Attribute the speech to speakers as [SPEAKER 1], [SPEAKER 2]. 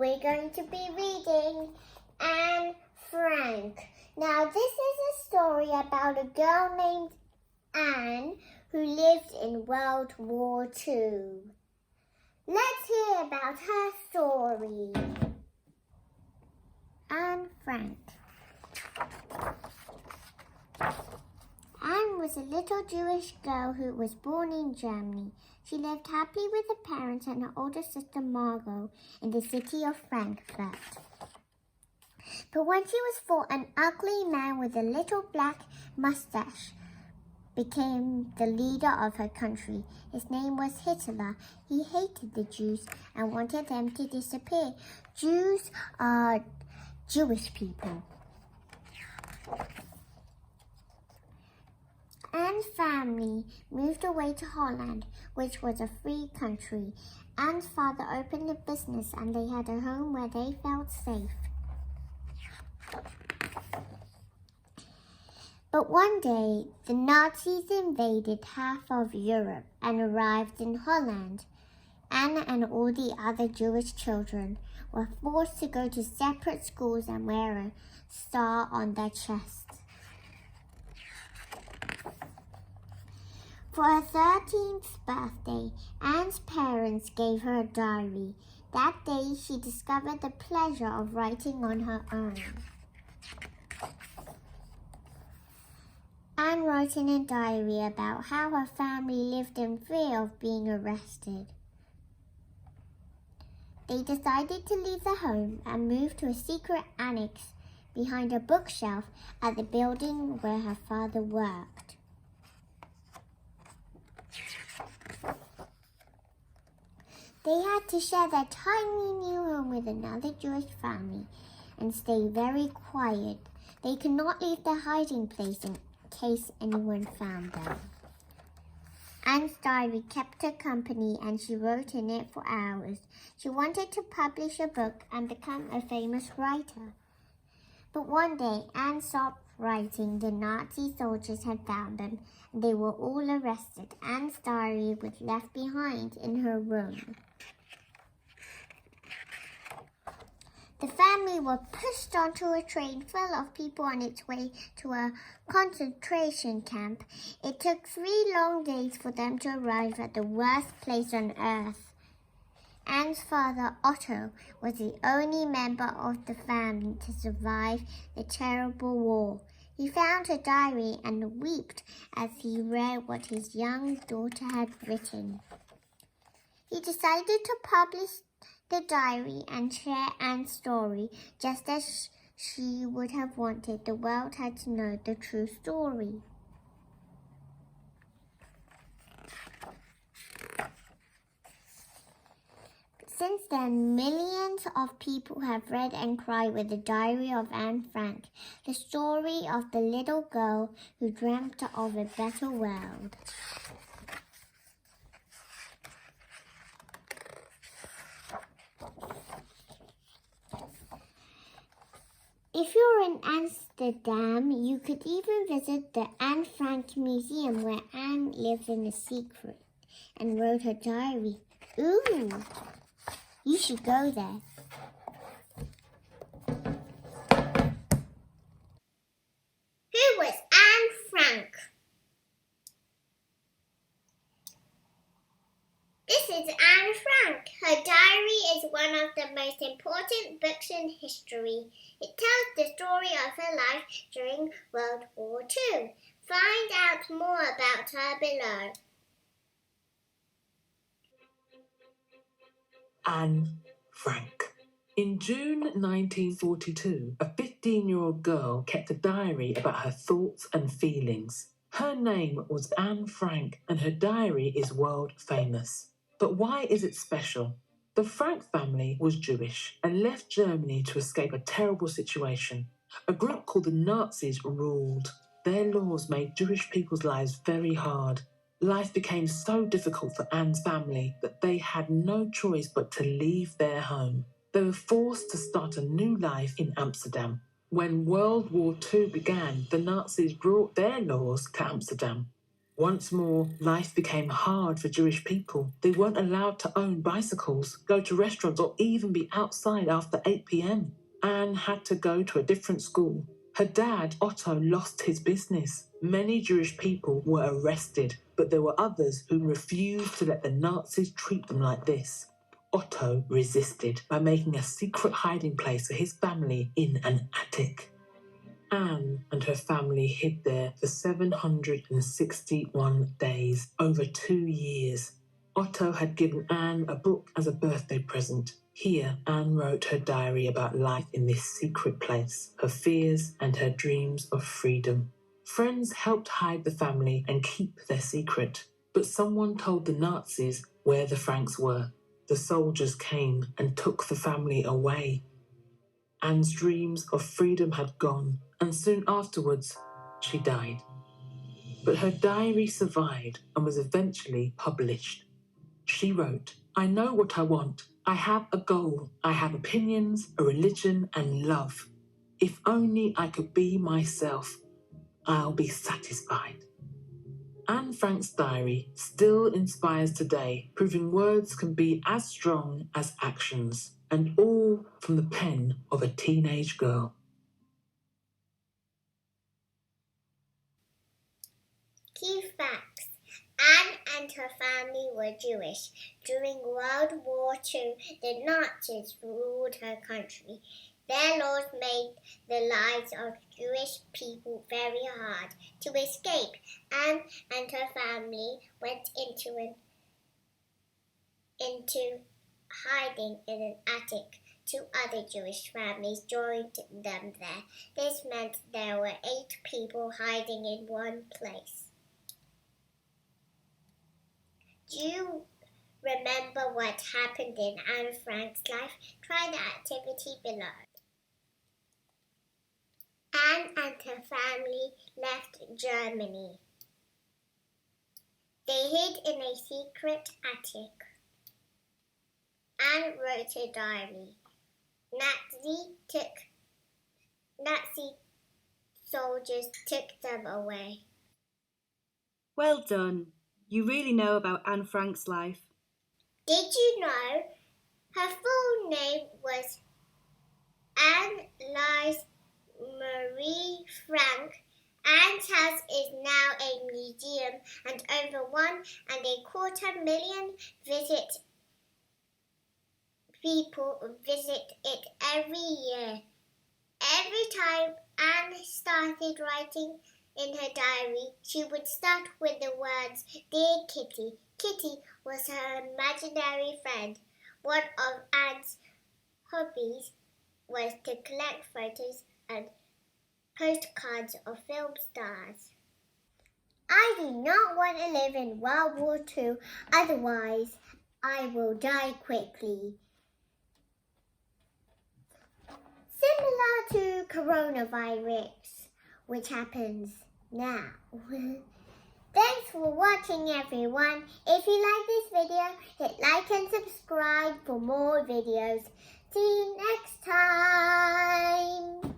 [SPEAKER 1] we're going to be reading Anne Frank. Now, this is a story about a girl named Anne who lived in World War II. Let's hear about her story. Anne Frank. Anne was a little Jewish girl who was born in Germany. She lived happily with her parents and her older sister Margot in the city of Frankfurt. But when she was 4, an ugly man with a little black mustache became the leader of her country. His name was Hitler. He hated the Jews and wanted them to disappear. Jews are Jewish people. Anne's family moved away to Holland, which was a free country. Anne's father opened a business and they had a home where they felt safe. But one day, the Nazis invaded half of Europe and arrived in Holland. Anne and all the other Jewish children were forced to go to separate schools and wear a star on their chests. For her 13th birthday, Anne's parents gave her a diary. That day, she discovered the pleasure of writing on her own. Anne wrote in a diary about how her family lived in fear of being arrested. They decided to leave the home and move to a secret annex behind a bookshelf at the building where her father worked. They had to share their tiny new home with another Jewish family and stay very quiet. They could not leave their hiding place in case anyone found them. Anne's diary kept her company and she wrote in it for hours. She wanted to publish a book and become a famous writer. But one day, Anne stopped writing. The Nazi soldiers had found them and they were all arrested. Anne's diary was left behind in her room. The family were pushed onto a train full of people on its way to a concentration camp. It took 3 long days for them to arrive at the worst place on earth. Anne's father, Otto, was the only member of the family to survive the terrible war. He found her diary and wept as he read what his young daughter had written. He decided to publish the diary and share Anne's story just as she would have wanted. The world had to know the true story. Since then, millions of people have read and cried with the diary of Anne Frank, the story of the little girl who dreamt of a better world. If you're in Amsterdam, you could even visit the Anne Frank Museum where Anne lived in a secret and wrote her diary. Ooh, you should go there. Who was Anne Frank? This is Anne Frank. Her diary is one of the most important books in history. It tells the story of her life during World War II. Find out more about her below.
[SPEAKER 2] Anne Frank. In June 1942, a 15-year-old girl kept a diary about her thoughts and feelings. Her name was Anne Frank and her diary is world famous. But why is it special? The Frank family was Jewish and left Germany to escape a terrible situation. A group called the Nazis ruled. Their laws made Jewish people's lives very hard. Life became so difficult for Anne's family that they had no choice but to leave their home. They were forced to start a new life in Amsterdam. When World War II began, the Nazis brought their laws to Amsterdam. Once more, life became hard for Jewish people. They weren't allowed to own bicycles, go to restaurants, or even be outside after 8 p.m. Anne had to go to a different school. Her dad, Otto, lost his business. Many Jewish people were arrested, but there were others who refused to let the Nazis treat them like this. Otto resisted by making a secret hiding place for his family in an attic. Anne and her family hid there for 761 days, over 2 years. Otto had given Anne a book as a birthday present. Here, Anne wrote her diary about life in this secret place, her fears and her dreams of freedom. Friends helped hide the family and keep their secret, but someone told the Nazis where the Franks were. The soldiers came and took the family away. Anne's dreams of freedom had gone, and soon afterwards, she died. But her diary survived and was eventually published. She wrote, "I know what I want. I have a goal. I have opinions, a religion, and love. If only I could be myself, I'll be satisfied." Anne Frank's diary still inspires today, proving words can be as strong as actions, and all from the pen of a teenage girl.
[SPEAKER 1] Key facts. Anne and her family were Jewish. During World War II, the Nazis ruled her country. Their laws made the lives of Jewish people very hard to escape. Anne and her family went into hiding in an attic. 2 other Jewish families joined them there. This meant there were 8 people hiding in one place. Do you remember what happened in Anne Frank's life? Try the activity below. Anne and her family left Germany. They hid in a secret attic. Anne wrote a diary. Nazi soldiers took them away.
[SPEAKER 3] Well done. You really know about Anne Frank's life.
[SPEAKER 1] Did you know her full name was Anne Lise Marie Frank? Anne's house is now a museum, and over 1.25 million people visit it every year. Every time Anne started writing in her diary, she would start with the words, "Dear Kitty." Kitty was her imaginary friend. One of Anne's hobbies was to collect photos and postcards of film stars. I do not want to live in World War II, otherwise I will die quickly. Similar to coronavirus, which happens now. Thanks for watching, everyone. If you like this video, hit like and subscribe for more videos. See you next time.